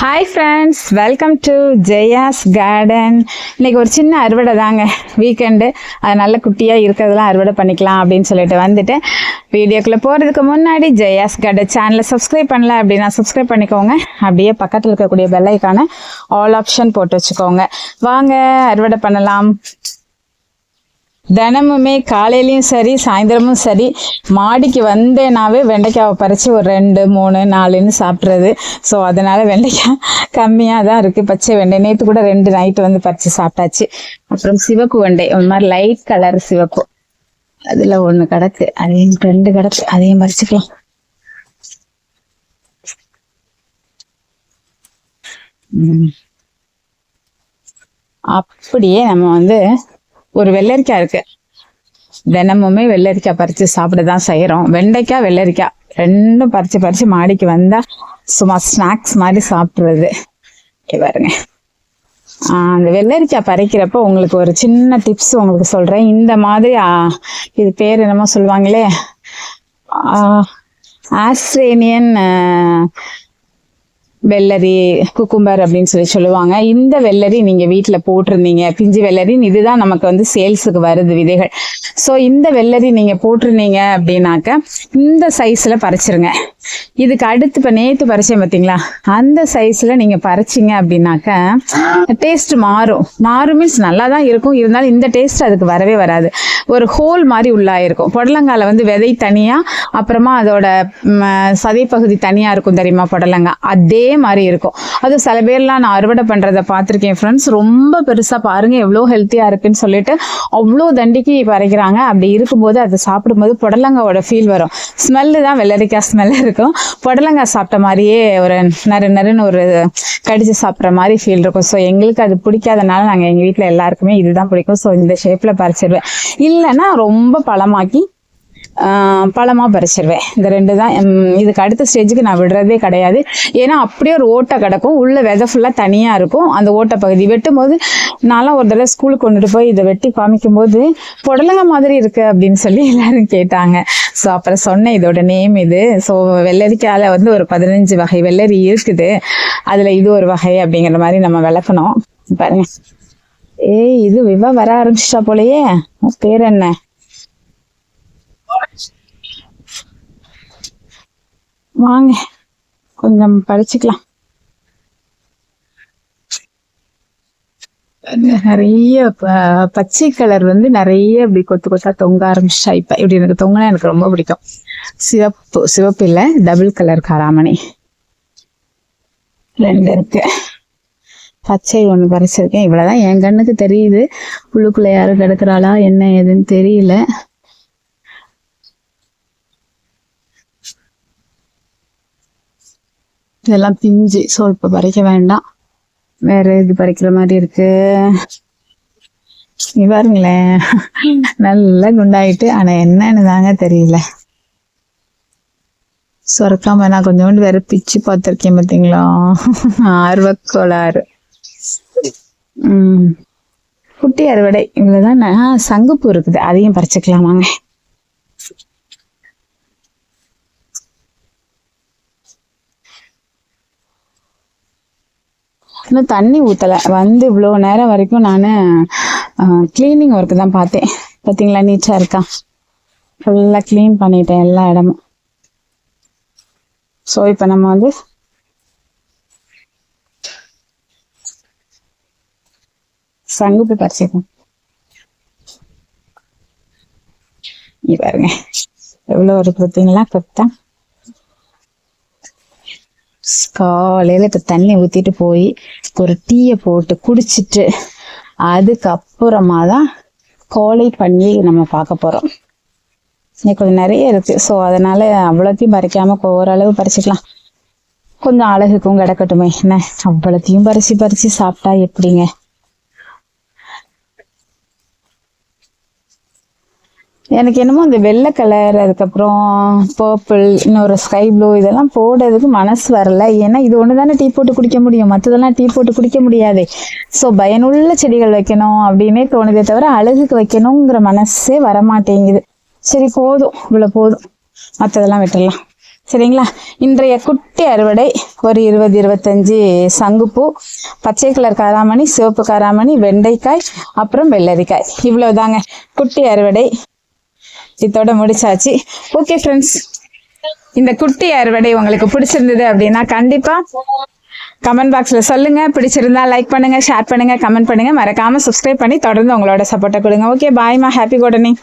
Hi friends, welcome to Jaya's garden. இன்றைக்கி ஒரு சின்ன அறுவடை தாங்க, வீக்கெண்டு. அது நல்ல குட்டியாக இருக்கிறதெல்லாம் அறுவடை பண்ணிக்கலாம் அப்படின்னு சொல்லிட்டு வந்துட்டு வீடியோக்குள்ளே போகிறதுக்கு முன்னாடி ஜெயாஸ் கார்டன் சேனலை சப்ஸ்கிரைப் பண்ணல அப்படின்னா சப்ஸ்கிரைப் பண்ணிக்கோங்க. அப்படியே பக்கத்தில் இருக்கக்கூடிய பெல் ஐக்கான ஆல் ஆப்ஷன் போட்டு வச்சுக்கோங்க. வாங்க அறுவடை பண்ணலாம். தினமுமே காலையிலையும் சரி சாயந்தரமும் சரி மாடிக்கு வந்தேனாவே வெண்டைக்காவை பறித்து ஒரு 2, 3, 4ன்னு சாப்பிட்றது. ஸோ அதனால் வெண்டைக்காய் கம்மியாக தான் இருக்குது. பச்சை வெண்டை நேற்று கூட 2 நைட்டு வந்து பறித்து சாப்பிட்டாச்சு. அப்புறம் சிவப்பு வெண்டை, ஒரு மாதிரி லைட் கலர் சிவப்பு, அதில் 1 கிடக்கு, அதையும் 2 கிடக்கு, அதையும் பறிச்சுக்கலாம். அப்படியே நம்ம வந்து ஒரு வெள்ளரிக்காய் இருக்கு, தினமுமே வெள்ளரிக்காய் பறித்து சாப்பிட தான் செய்கிறோம். வெண்டைக்காய் வெள்ளரிக்காய் ரெண்டும் பறித்து மாடிக்கு வந்தால் சும்மா ஸ்நாக்ஸ் மாதிரி சாப்பிட்றது. பாருங்க, அந்த வெள்ளரிக்காய் பறிக்கிறப்போ உங்களுக்கு ஒரு சின்ன டிப்ஸ் உங்களுக்கு சொல்கிறேன். இந்த மாதிரி இது பேர் என்னமோ சொல்லுவாங்களே, ஆஸ்திரேலியன் வெள்ளரி, குக்கும்பர் அப்படின்னு சொல்லுவாங்க. இந்த வெள்ளரி நீங்கள் வீட்டில் போட்டிருந்தீங்க, பிஞ்சு வெள்ளரின்னு இதுதான் நமக்கு வந்து சேல்ஸுக்கு வருது விதைகள். ஸோ இந்த வெள்ளரி நீங்கள் போட்டிருந்தீங்க அப்படின்னாக்க இந்த சைஸில் பறிச்சிருங்க. இதுக்கு அடுத்து இப்போ நேற்று பறிச்சேன் பார்த்தீங்களா, அந்த சைஸில் நீங்கள் பறிச்சிங்க அப்படின்னாக்க டேஸ்ட் மாறும். மீன்ஸ் நல்லா தான் இருக்கும், இருந்தாலும் இந்த டேஸ்ட் அதுக்கு வரவே வராது. ஒரு ஹோல் மாதிரி உள்ளாயிருக்கும். புடலங்காயில் வந்து விதை தனியாக, அப்புறமா அதோட சதைப்பகுதி தனியாக இருக்கும் தெரியுமா, புடலங்காய் அதே மாதிரி இருக்கும். அது சில பேர்லாம் நான் அறுவடை பண்ணுறதை பார்த்துருக்கேன் ஃப்ரெண்ட்ஸ். ரொம்ப பெருசாக பாருங்கள் எவ்வளோ ஹெல்த்தியாக இருக்குன்னு சொல்லிட்டு அவ்வளோ தண்டிக்கு பறிக்கிறாங்க. அப்படி இருக்கும்போது அதை சாப்பிடும்போது புடலங்காவோட ஃபீல் வரும். ஸ்மெல்லு தான் வெள்ளரிக்காய் ஸ்மெல் இருக்கும். புடலங்காய் சாப்பிட்ட மாதிரியே ஒரு நறுன்னு ஒரு கடிச்சு சாப்பிட்ற மாதிரி ஃபீல் இருக்கும். ஸோ எங்களுக்கு அது பிடிக்காதனால நாங்கள் எங்கள் வீட்டில் எல்லாருக்குமே இதுதான் பிடிக்கும். ஸோ இந்த ஷேப்பில் பறிச்சிடுவேன். இல்லைன்னா ரொம்ப பழமாக பறிச்சிருவேன். இந்த 2 தான். இதுக்கு அடுத்த ஸ்டேஜுக்கு நான் விடுறதே கிடையாது. ஏன்னா அப்படியே ஒரு ஓட்டை கிடக்கும், உள்ள விதை ஃபுல்லாக தனியாக இருக்கும். அந்த ஓட்டை பகுதி வெட்டும் போது நான்லாம் ஒரு தடவை ஸ்கூலுக்கு கொண்டுட்டு போய் இதை வெட்டி காமிக்கும் போது புடலங்க மாதிரி இருக்கு அப்படின்னு சொல்லி எல்லாரும் கேட்டாங்க. ஸோ அப்புறம் சொன்னேன் இதோட நேம் இது. ஸோ வெள்ளரிக்காயில் வந்து ஒரு 15 வகை வெள்ளரி இருக்குது, அதில் இது ஒரு வகை அப்படிங்கிற மாதிரி நம்ம விளக்கணும். பாருங்க, இது விவா வர ஆரம்பிச்சிட்டா போலயே. பேர் என்ன? வாங்க கொஞ்சம் பறிச்சுக்கலாம். நிறைய பச்சை கலர் வந்து நிறைய இப்படி கொத்து கொத்தா தொங்க ஆரம்பிச்சா. இப்ப இப்படி எனக்கு தொங்கினா எனக்கு ரொம்ப பிடிக்கும். சிவப்பு இல்ல, டபுள் கலர் காராமணி 2 இருக்கு. பச்சை 1 பறிச்சிருக்கேன். இவ்வளவுதான் என் கண்ணுக்கு தெரியுது. உள்ளுக்குள்ள யாரும் கிடக்குறாளா என்ன ஏதுன்னு தெரியல. இதெல்லாம் பிஞ்சு. ஸோ இப்போ பறிக்க வேண்டாம், வேற இது பறிக்கிற மாதிரி இருக்கு. பாருங்களேன், நல்லா குண்டாயிட்டு, ஆனா என்னன்னு தாங்க தெரியல. சொரக்காம நான் கொஞ்சோண்டு வேற பிச்சு பார்த்துருக்கேன் பார்த்தீங்களா, ஆர்வக்கோளாறு. குட்டி அறுவடை இவ்வளவுதான். சங்குப்பூ இருக்குது, அதையும் பறிச்சுக்கலாமாங்க. இன்னும் தண்ணி ஊற்றலை. வந்து இவ்வளோ நேரம் வரைக்கும் நான் கிளீனிங் ஒர்க்கு தான் பார்த்தேன். பார்த்தீங்களா, நீட்டாக இருக்கா, ஃபுல்லாக க்ளீன் பண்ணிட்டேன் எல்லா இடமும். ஸோ இப்போ நம்ம வந்து சங்குப்பூ பறிச்சிருக்கோம். பாருங்க எவ்வளோ ஒரு பார்த்தீங்களா கொத்தா. காலையில இப்ப தண்ணி ஊத்திட்டு போய் ஒரு டீயை போட்டு குடிச்சிட்டு அதுக்கப்புறமா தான் கோழி பண்ணி நம்ம பார்க்க போறோம். இன்னைக்கு கொஞ்சம் நிறைய இருக்கு. ஸோ அதனால அவ்வளோத்தையும் பறிக்காம ஓரளவு பறிச்சுக்கலாம். கொஞ்சம் அழகுக்கும் கிடக்கட்டுமே என்ன, அவ்வளோத்தையும் பறிச்சு சாப்பிட்டா எப்படிங்க. எனக்கு என்னமோ இந்த வெள்ளை கலர், அதுக்கப்புறம் பர்பிள், இன்னொரு ஸ்கை ப்ளூ இதெல்லாம் போடுறதுக்கு மனசு வரல. ஏன்னா இது ஒன்று தானே டீ போட்டு குடிக்க முடியும், மற்றதெல்லாம் டீ போட்டு குடிக்க முடியாது. ஸோ பயனுள்ள செடிகள் வைக்கணும் அப்படின்னே தோணுதே தவிர அழகுக்கு வைக்கணுங்கிற மனசே வரமாட்டேங்குது. சரி போதும், இவ்வளோ போதும், மற்றதெல்லாம் விட்டுடலாம். சரிங்களா? இன்றைய குட்டி அறுவடை ஒரு 20-25 சங்குப்பூ, பச்சை கலர் காராமணி, சிவப்பு காராமணி, வெண்டைக்காய், அப்புறம் வெள்ளரிக்காய். இவ்வளவுதாங்க குட்டி அறுவடை. இதோட முடிச்சாச்சு. ஓகே ஃப்ரெண்ட்ஸ், இந்த குட்டி அறுவடை உங்களுக்கு பிடிச்சிருந்தது அப்படின்னா கண்டிப்பா கமெண்ட் பாக்ஸ்ல சொல்லுங்க. பிடிச்சிருந்தா லைக் பண்ணுங்க, ஷேர் பண்ணுங்க, கமெண்ட் பண்ணுங்க. மறக்காம சப்ஸ்கிரைப் பண்ணி தொடர்ந்து உங்களோட சப்போர்ட்டை கொடுங்க. ஓகே, பாய்மா. Happy gardening.